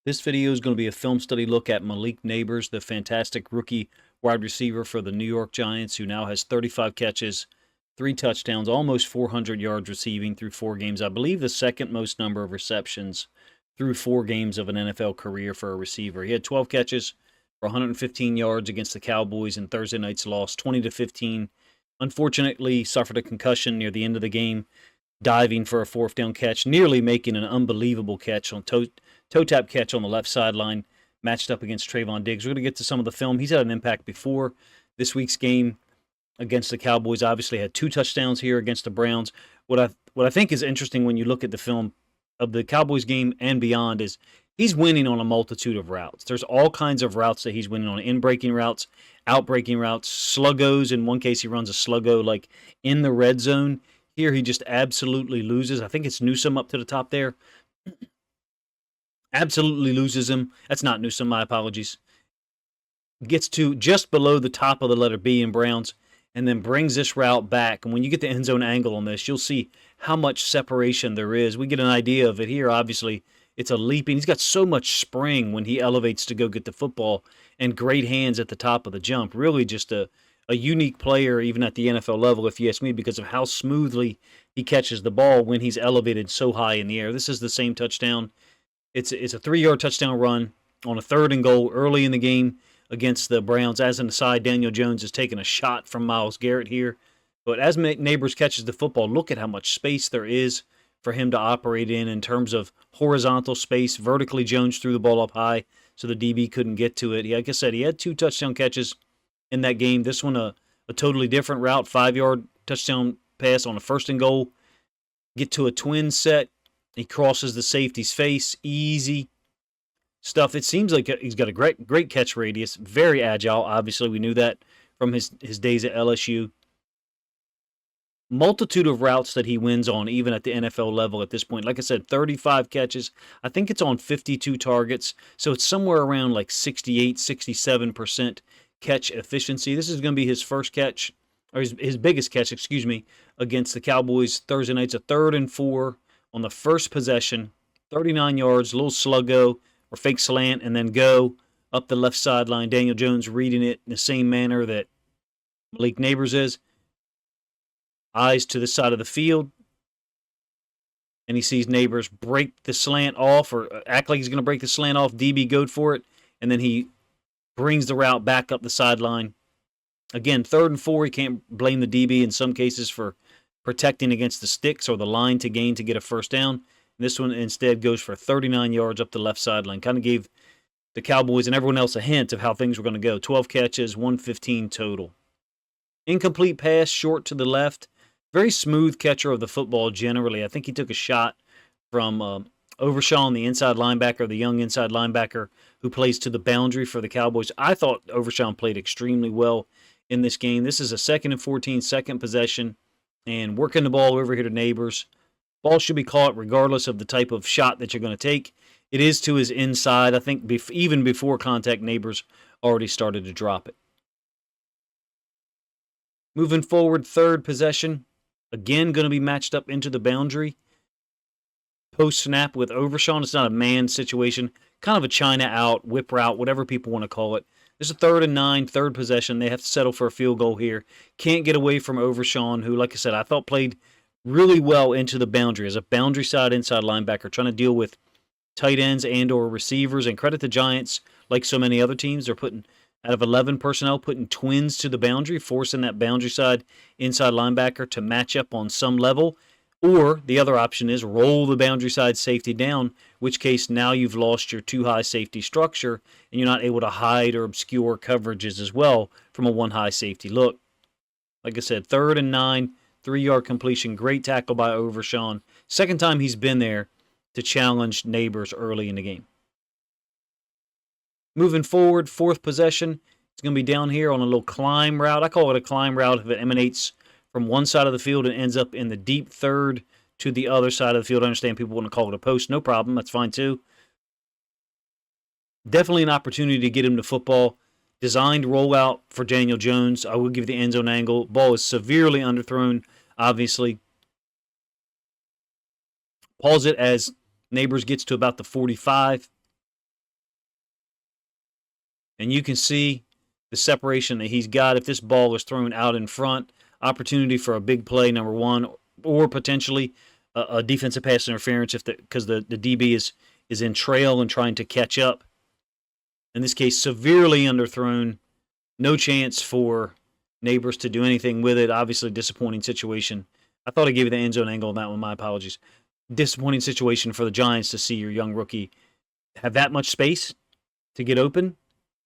This video is going to be a film study look at Malik Nabers, the fantastic rookie wide receiver for the New York Giants, who now has 35 catches, 3 touchdowns, almost 400 yards receiving through 4 games. I believe the second most number of receptions through 4 games of an NFL career for a receiver. He had 12 catches for 115 yards against the Cowboys in Thursday night's loss, 20-15. Unfortunately, suffered a concussion near the end of the game, diving for a 4th down catch, nearly making an unbelievable catch on toe tap catch on the left sideline, matched up against Trayvon Diggs. We're going to get to some of the film. He's had an impact before. This week's game against the Cowboys obviously had 2 touchdowns here against the Browns. What I think is interesting when you look at the film of the Cowboys game and beyond is he's winning on a multitude of routes. There's all kinds of routes that he's winning on, in-breaking routes, out-breaking routes, sluggos. In one case, he runs a sluggo like in the red zone. Here, he just absolutely loses. I think it's Newsome up to the top there. Absolutely loses him. That's not Newsome, my apologies. Gets to just below the top of the letter B in Browns, and then brings this route back. And when you get the end zone angle on this, you'll see how much separation there is. We get an idea of it here. Obviously, it's a leaping. He's got so much spring when he elevates to go get the football, and great hands at the top of the jump. Really just a unique player, even at the NFL level, if you ask me, because of how smoothly he catches the ball when he's elevated so high in the air. This is the same touchdown. It's a 3-yard touchdown run on a 3rd and goal early in the game against the Browns. As an aside, Daniel Jones is taking a shot from Myles Garrett here. But as Nabers catches the football, look at how much space there is for him to operate in terms of horizontal space. Vertically, Jones threw the ball up high so the DB couldn't get to it. Like I said, he had 2 touchdown catches in that game. This one, a totally different route, 5-yard touchdown pass on a 1st and goal. Get to a twin set. He crosses the safety's face. Easy stuff. It seems like he's got a great catch radius. Very agile. Obviously, we knew that from his days at LSU. Multitude of routes that he wins on, even at the NFL level at this point. Like I said, 35 catches. I think it's on 52 targets. So it's somewhere around like 68, 67% catch efficiency. This is going to be his first catch, or his biggest catch, excuse me, against the Cowboys Thursday night. It's a 3rd and 4 on the first possession, 39 yards, a little sluggo or fake slant, and then go up the left sideline. Daniel Jones reading it in the same manner that Malik Nabers is. Eyes to the side of the field, and he sees Nabers break the slant off, or act like he's going to break the slant off. DB goes for it, and then he brings the route back up the sideline. Again, 3rd and 4, he can't blame the DB in some cases for protecting against the sticks or the line to gain to get a 1st down. This one instead goes for 39 yards up the left sideline. Kind of gave the Cowboys and everyone else a hint of how things were going to go. 12 catches, 115 total. Incomplete pass, short to the left. Very smooth catcher of the football generally. I think he took a shot from Overshawn, the inside linebacker, the young inside linebacker who plays to the boundary for the Cowboys. I thought Overshawn played extremely well in this game. This is a 2nd and 14, second possession, and working the ball over here to Nabers. Ball should be caught regardless of the type of shot that you're going to take. It is to his inside. I think even before contact, Nabers already started to drop it. Moving forward, 3rd possession. Again, going to be matched up into the boundary. Post-snap with Overshawn. It's not a man situation. Kind of a China out, whip route, whatever people want to call it. There's a 3rd and 9, 3rd possession. They have to settle for a field goal here. Can't get away from Overshawn, who, like I said, I thought played really well into the boundary as a boundary side inside linebacker, trying to deal with tight ends and or receivers. And credit the Giants, like so many other teams, they're putting, out of 11 personnel, putting twins to the boundary, forcing that boundary side inside linebacker to match up on some level. Or the other option is roll the boundary side safety down, which case now you've lost your 2-high safety structure and you're not able to hide or obscure coverages as well from a 1-high safety look. Like I said, 3rd and 9, 3-yard completion, great tackle by Overshawn. Second time he's been there to challenge Nabers early in the game. Moving forward, 4th possession. It's going to be down here on a little climb route. I call it a climb route if it emanates from one side of the field and ends up in the deep 3rd to the other side of the field. I understand people want to call it a post. No problem. That's fine too. Definitely an opportunity to get him to football. Designed rollout for Daniel Jones. I will give the end zone angle. Ball is severely underthrown, obviously. Pause it as Nabers gets to about the 45. And you can see the separation that he's got. If this ball is thrown out in front, opportunity for a big play, number one, or potentially a defensive pass interference because the DB is in trail and trying to catch up. In this case, severely underthrown. No chance for Nabers to do anything with it. Obviously, disappointing situation. I thought I gave you the end zone angle on that one. My apologies. Disappointing situation for the Giants to see your young rookie have that much space to get open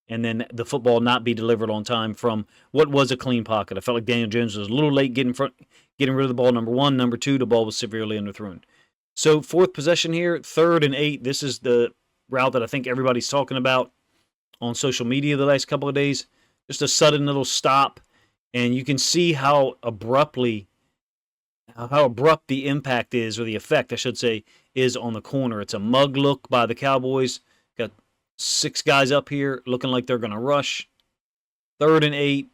and then the football not be delivered on time from what was a clean pocket. I felt like Daniel Jones was a little late getting rid of the ball, number one. Number two, the ball was severely underthrown. So fourth possession here, 3rd and 8. This is the route that I think everybody's talking about on social media the last couple of days. Just a sudden little stop, and you can see how abrupt the impact is, or the effect, I should say, is on the corner. It's a mug look by the Cowboys. Got 6 guys up here looking like they're going to rush. 3rd and 8.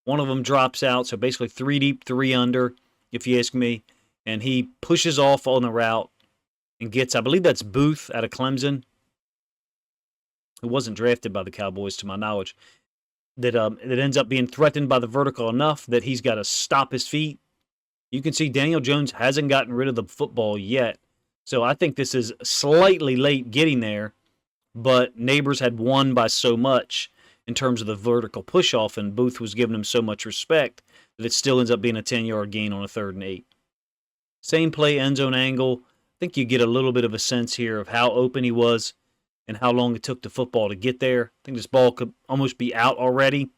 One of them drops out, so basically 3 deep, 3 under, if you ask me. And he pushes off on the route and gets, I believe that's Booth out of Clemson, who wasn't drafted by the Cowboys to my knowledge, that ends up being threatened by the vertical enough that he's got to stop his feet. You can see Daniel Jones hasn't gotten rid of the football yet. So I think this is slightly late getting there, but Nabers had won by so much in terms of the vertical push-off, and Booth was giving him so much respect that it still ends up being a 10-yard gain on a 3rd and 8. Same play, end zone angle. I think you get a little bit of a sense here of how open he was and how long it took the football to get there. I think this ball could almost be out already.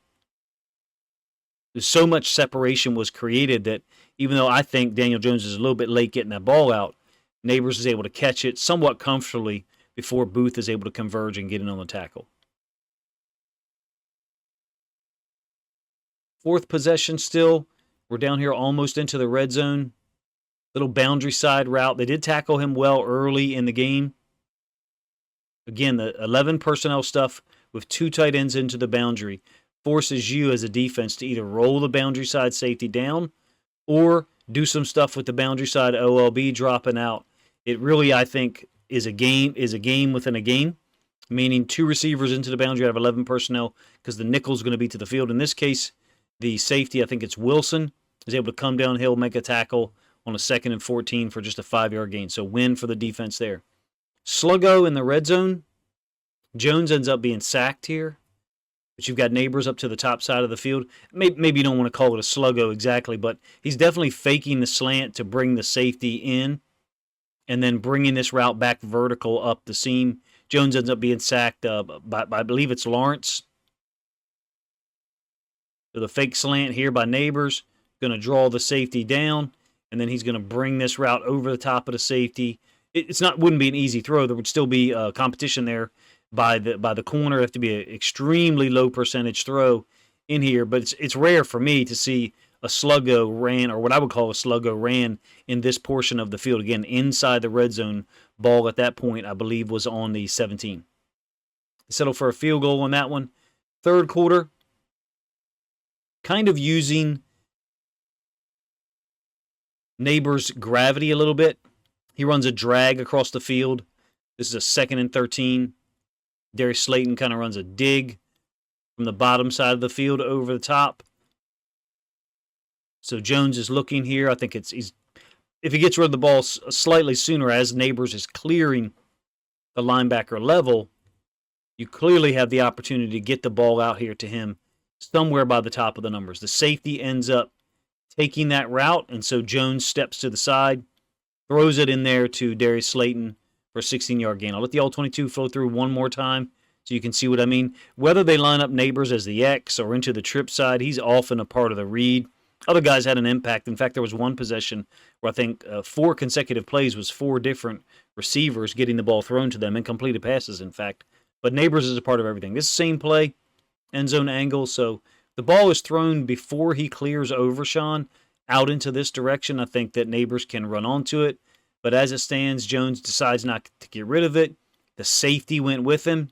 There's so much separation was created that even though I think Daniel Jones is a little bit late getting that ball out, Nabers is able to catch it somewhat comfortably before Booth is able to converge and get in on the tackle. 4th possession still. We're down here almost into the red zone. Little boundary side route. They did tackle him well early in the game. Again, the 11 personnel stuff with 2 tight ends into the boundary forces you as a defense to either roll the boundary side safety down or do some stuff with the boundary side OLB dropping out. It really, I think, is a game within a game, meaning 2 receivers into the boundary out of 11 personnel because the nickel's going to be to the field. In this case, the safety, I think it's Wilson, is able to come downhill, make a tackle on a 2nd and 14 for just a 5-yard gain. So win for the defense there. Sluggo in the red zone. Jones ends up being sacked here. But you've got Nabers up to the top side of the field. Maybe you don't want to call it a sluggo exactly, but he's definitely faking the slant to bring the safety in and then bringing this route back vertical up the seam. Jones ends up being sacked by I believe it's Lawrence. So the fake slant here by Nabers, going to draw the safety down, and then he's going to bring this route over the top of the safety. Wouldn't be an easy throw. There would still be competition there by the corner. It have to be an extremely low percentage throw in here, but it's rare for me to see a sluggo ran, or what I would call a sluggo ran, in this portion of the field. Again, inside the red zone. Ball at that point, I believe, was on the 17. Settle for a field goal on that one. 3rd quarter, kind of using Nabers' gravity a little bit. He runs a drag across the field. This is a 2nd and 13. Darius Slayton kind of runs a dig from the bottom side of the field over the top. So Jones is looking here. I think if he gets rid of the ball slightly sooner as Nabers is clearing the linebacker level, you clearly have the opportunity to get the ball out here to him somewhere by the top of the numbers. The safety ends up taking that route, and so Jones steps to the side, throws it in there to Darius Slayton for a 16-yard gain. I'll let the all-22 flow through one more time so you can see what I mean. Whether they line up Nabers as the X or into the trip side, he's often a part of the read. Other guys had an impact. In fact, there was one possession where I think 4 consecutive plays was 4 different receivers getting the ball thrown to them, incompleted passes, in fact. But Nabers is a part of everything. This same play, end zone angle, so the ball is thrown before he clears Overshawn out into this direction. I think that Nabers can run onto it. But as it stands, Jones decides not to get rid of it. The safety went with him.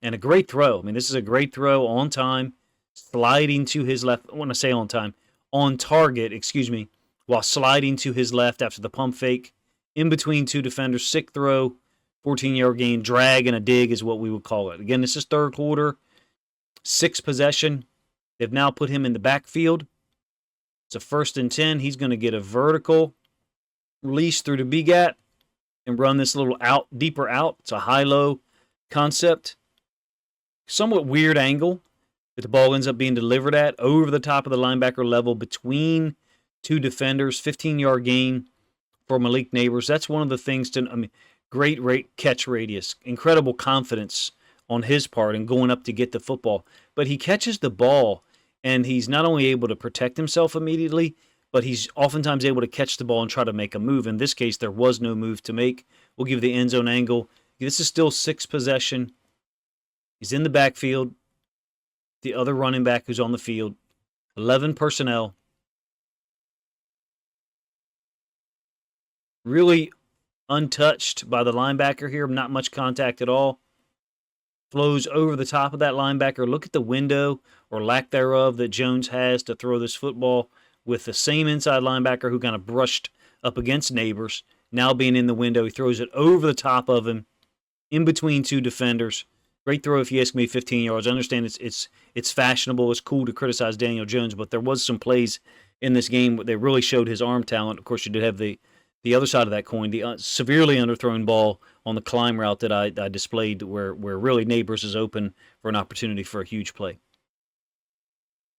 And a great throw. I mean, this is a great throw on time, sliding to his left. I want to say on time. On target, while sliding to his left after the pump fake. In between 2 defenders, sick throw, 14-yard gain, drag, and a dig is what we would call it. Again, this is 3rd quarter. Sixth possession. They've now put him in the backfield. It's a 1st and 10. He's going to get a vertical release through the B-gap and run this little out, deeper out. It's a high-low concept. Somewhat weird angle that the ball ends up being delivered at over the top of the linebacker level between two defenders. 15-yard gain for Malik Nabers. That's one of the things great catch radius, incredible confidence on his part in going up to get the football. But he catches the ball, and he's not only able to protect himself immediately, but he's oftentimes able to catch the ball and try to make a move. In this case, there was no move to make. We'll give the end zone angle. This is still 6th possession. He's in the backfield. The other running back who's on the field. 11 personnel. Really untouched by the linebacker here. Not much contact at all. Flows over the top of that linebacker. Look at the window, or lack thereof, that Jones has to throw this football with the same inside linebacker who kind of brushed up against Nabers. Now being in the window, he throws it over the top of him, in between two defenders. Great throw, if you ask me, 15 yards. I understand it's fashionable. It's cool to criticize Daniel Jones, but there was some plays in this game that really showed his arm talent. Of course, you did have the other side of that coin, the severely underthrown ball on the climb route that I displayed, where really Nabers is open for an opportunity for a huge play.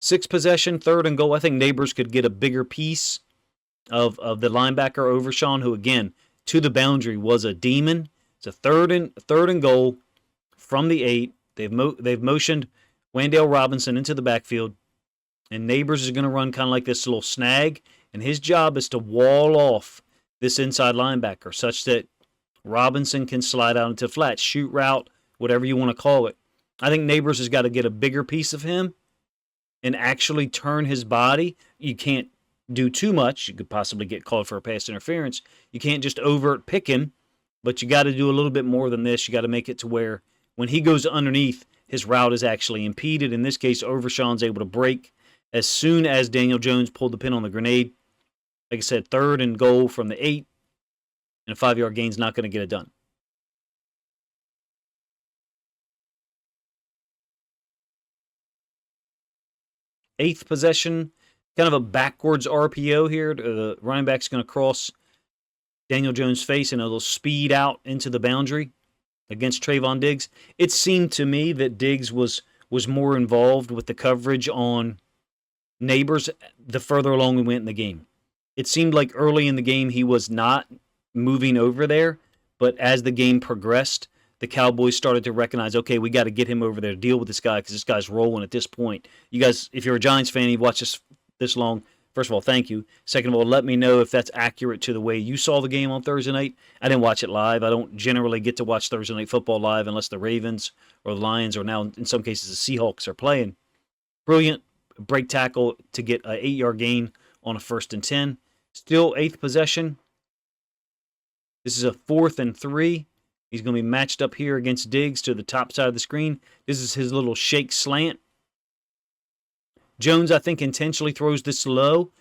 6th possession, 3rd and goal. I think Nabers could get a bigger piece of the linebacker Overshawn, who, again, to the boundary was a demon. It's a third and goal from the 8. They've motioned Wan'Dale Robinson into the backfield, and Nabers is going to run kind of like this little snag, and his job is to wall off this inside linebacker such that Robinson can slide out into flat, shoot route, whatever you want to call it. I think Nabers has got to get a bigger piece of him and actually turn his body. You can't do too much. You could possibly get called for a pass interference. You can't just overt pick him, but you got to do a little bit more than this. You got to make it to where when he goes underneath, his route is actually impeded. In this case, Overshawn's able to break as soon as Daniel Jones pulled the pin on the grenade. Like I said, 3rd and goal from the 8, and a 5-yard gain's not going to get it done. Eighth possession, kind of a backwards RPO here. The running back's going to cross Daniel Jones' face and it'll speed out into the boundary against Trayvon Diggs. It seemed to me that Diggs was more involved with the coverage on Nabers the further along we went in the game. It seemed like early in the game he was not moving over there, but as the game progressed, the Cowboys started to recognize, okay, we got to get him over there to deal with this guy because this guy's rolling at this point. You guys, if you're a Giants fan, you've watched this long, first of all, thank you. Second of all, let me know if that's accurate to the way you saw the game on Thursday night. I didn't watch it live. I don't generally get to watch Thursday Night Football live unless the Ravens or the Lions, or now in some cases the Seahawks, are playing. Brilliant break tackle to get an 8-yard gain on a 1st and 10. Still 8th possession. This is a 4th and 3. He's going to be matched up here against Diggs to the top side of the screen. This is his little shake slant. Jones, I think, intentionally throws this low.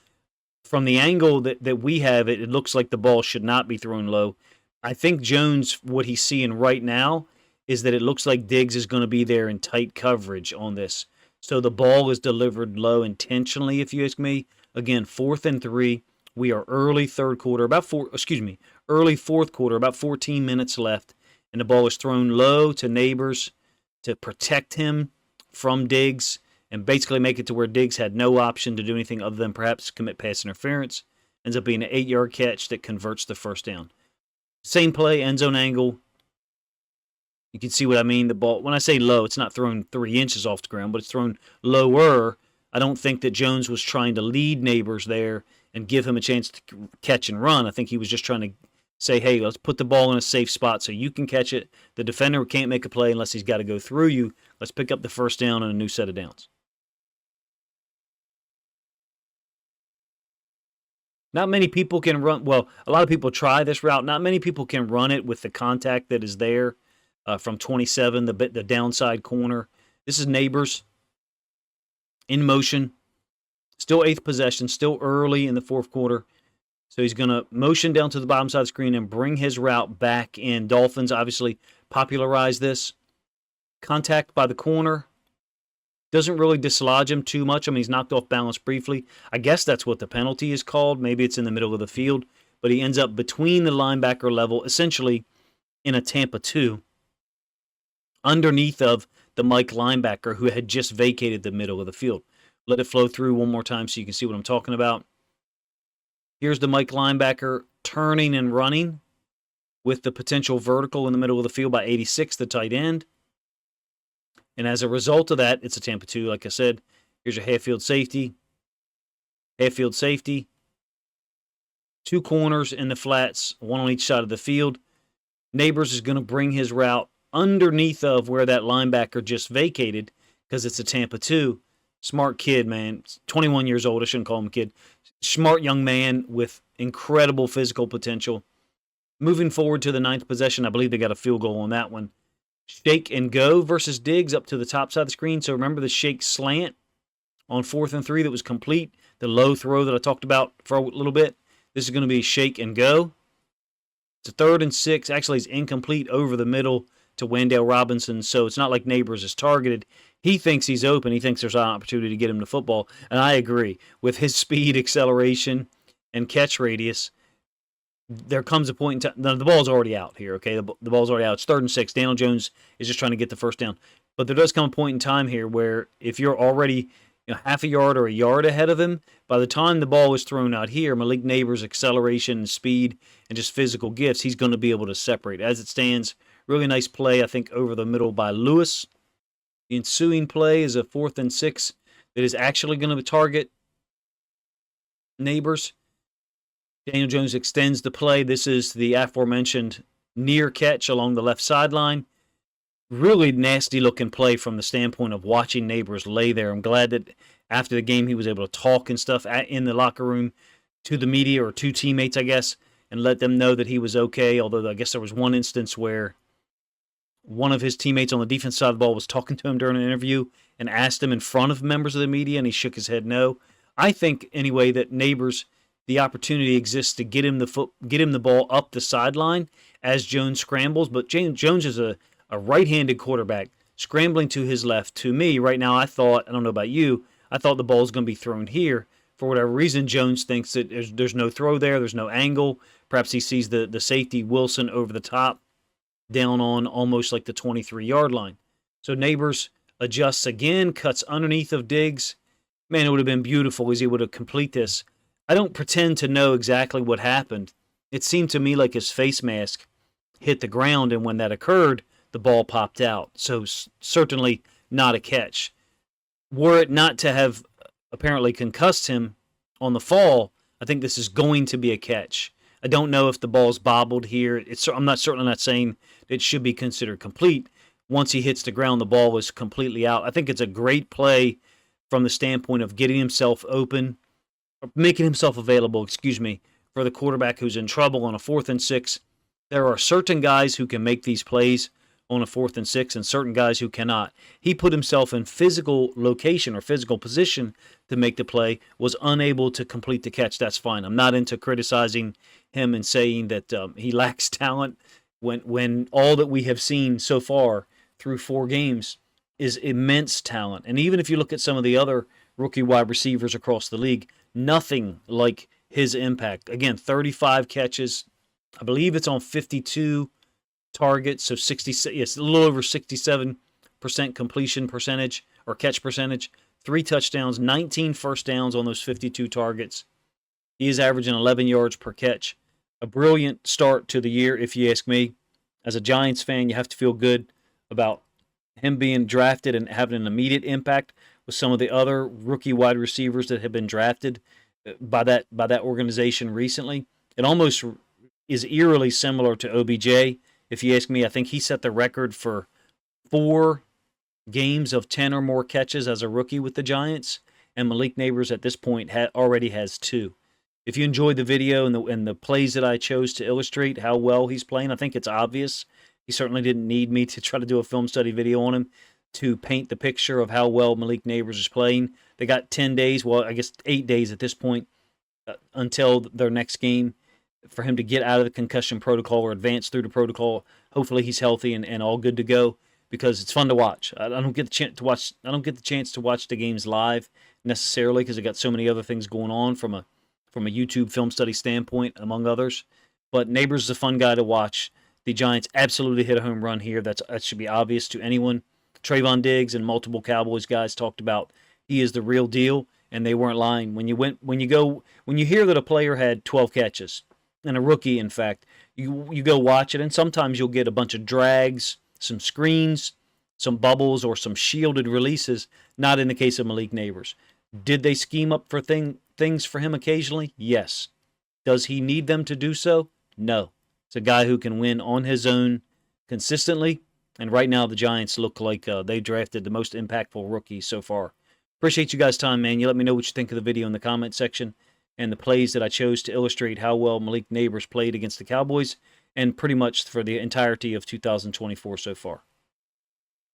From the angle that we have it, it looks like the ball should not be thrown low. I think Jones, what he's seeing right now, is that it looks like Diggs is going to be there in tight coverage on this. So the ball is delivered low intentionally, if you ask me. Again, 4th and 3. We are early fourth quarter, about 14 minutes left, and the ball is thrown low to Nabers to protect him from Diggs and basically make it to where Diggs had no option to do anything other than perhaps commit pass interference. Ends up being an 8-yard catch that converts the first down. Same play, end zone angle. You can see what I mean. The ball, when I say low, it's not thrown 3 inches off the ground, but it's thrown lower. I don't think that Jones was trying to lead Nabers there and give him a chance to catch and run. I think he was just trying to say, hey, let's put the ball in a safe spot so you can catch it. The defender can't make a play unless he's got to go through you. Let's pick up the first down and a new set of downs. Not many people can run. Well, a lot of people try this route. Not many people can run it with the contact that is there from 27, the downside corner. This is Nabers in motion. Still 8th possession, still early in the 4th quarter. So he's going to motion down to the bottom side of the screen and bring his route back in. Dolphins obviously popularized this. Contact by the corner. Doesn't really dislodge him too much. I mean, he's knocked off balance briefly. I guess that's what the penalty is called. Maybe it's in the middle of the field, but he ends up between the linebacker level, essentially in a Tampa 2, underneath of the Mike linebacker who had just vacated the middle of the field. Let it flow through one more time so you can see what I'm talking about. Here's the Mike linebacker turning and running with the potential vertical in the middle of the field by 86, the tight end. And as a result of that, it's a Tampa 2, like I said. Here's your half-field safety. Half-field safety. 2 corners in the flats, 1 on each side of the field. Nabers is going to bring his route underneath of where that linebacker just vacated because it's a Tampa 2. Smart kid, man. 21 years old. I shouldn't call him a kid. Smart young man with incredible physical potential. Moving forward to the 9th possession, I believe they got a field goal on that one. Shake and go versus Diggs up to the top side of the screen. So remember the shake slant on 4th and 3 that was complete. The low throw that I talked about for a little bit. This is going to be shake and go. It's a 3rd and 6. Actually, it's incomplete over the middle to Wan'Dale Robinson. So it's not like Nabers is targeted. He thinks he's open. He thinks there's an opportunity to get him to football. And I agree. With his speed, acceleration, and catch radius, there comes a point in time. The ball's already out here, okay? The ball's already out. It's 3rd and 6. Daniel Jones is just trying to get the first down. But there does come a point in time here where if you're already half a yard or a yard ahead of him, by the time the ball is thrown out here, Malik Nabers' acceleration and speed and just physical gifts, he's going to be able to separate. As it stands, really nice play, I think, over the middle by Lewis. The ensuing play is a 4th and 6 that is actually going to target Nabers. Daniel Jones extends the play. This is the aforementioned near catch along the left sideline. Really nasty looking play from the standpoint of watching Nabers lay there. I'm glad that after the game he was able to talk and stuff in the locker room to the media or to teammates, I guess, and let them know that he was okay. Although I guess there was one instance where one of his teammates on the defense side of the ball was talking to him during an interview and asked him in front of members of the media, and he shook his head no. I think, anyway, that Nabers, the opportunity exists to get him the ball up the sideline as Jones scrambles. But Jones is a right-handed quarterback scrambling to his left. To me, right now, I don't know about you, I thought the ball was going to be thrown here. For whatever reason, Jones thinks that there's no throw there, there's no angle. Perhaps he sees the safety, Wilson, over the top, down on almost like the 23-yard line. So Nabers adjusts again, cuts underneath of Diggs. Man, it would have been beautiful as he would have complete this. I don't pretend to know exactly what happened. It seemed to me like his face mask hit the ground, and when that occurred, the ball popped out. So certainly not a catch. Were it not to have apparently concussed him on the fall, I think this is going to be a catch. I don't know if the ball's bobbled here. I'm certainly not saying it should be considered complete. Once he hits the ground, the ball was completely out. I think it's a great play from the standpoint of getting himself open, making himself available, for the quarterback who's in trouble on a 4th and 6. There are certain guys who can make these plays on a 4th and 6 and certain guys who cannot. He put himself in physical location or physical position to make the play, was unable to complete the catch. That's fine. I'm not into criticizing him and saying that he lacks talent when all that we have seen so far through 4 games is immense talent. And even if you look at some of the other rookie wide receivers across the league, nothing like his impact. Again, 35 catches. I believe it's on 52 targets, so a little over 67% completion percentage or catch percentage. 3 touchdowns, 19 first downs on those 52 targets. He is averaging 11 yards per catch. A brilliant start to the year, if you ask me. As a Giants fan, you have to feel good about him being drafted and having an immediate impact with some of the other rookie wide receivers that have been drafted by that organization recently. It almost is eerily similar to OBJ. If you ask me, I think he set the record for 4 games of 10 or more catches as a rookie with the Giants, and Malik Nabers at this point already has 2. If you enjoyed the video and the plays that I chose to illustrate how well he's playing, I think it's obvious. He certainly didn't need me to try to do a film study video on him to paint the picture of how well Malik Nabers is playing. They got 10 days, well, I guess 8 days at this point, until their next game for him to get out of the concussion protocol or advance through the protocol. Hopefully he's healthy and all good to go. because it's fun to watch. I don't get the chance to watch. I don't get the chance to watch the games live necessarily because I got so many other things going on from a YouTube film study standpoint, among others. But Nabers is a fun guy to watch. The Giants absolutely hit a home run here. That should be obvious to anyone. Trayvon Diggs and multiple Cowboys guys talked about he is the real deal, and they weren't lying. When you hear that a player had 12 catches, and a rookie, in fact, you go watch it, and sometimes you'll get a bunch of drags, some screens, some bubbles, or some shielded releases. Not in the case of Malik Nabers. Did they scheme up for things for him occasionally? Yes. Does he need them to do so? No. It's a guy who can win on his own consistently, and right now the Giants look like they drafted the most impactful rookie so far. Appreciate you guys' time, man. You let me know what you think of the video in the comment section and the plays that I chose to illustrate how well Malik Nabers played against the Cowboys and pretty much for the entirety of 2024 so far.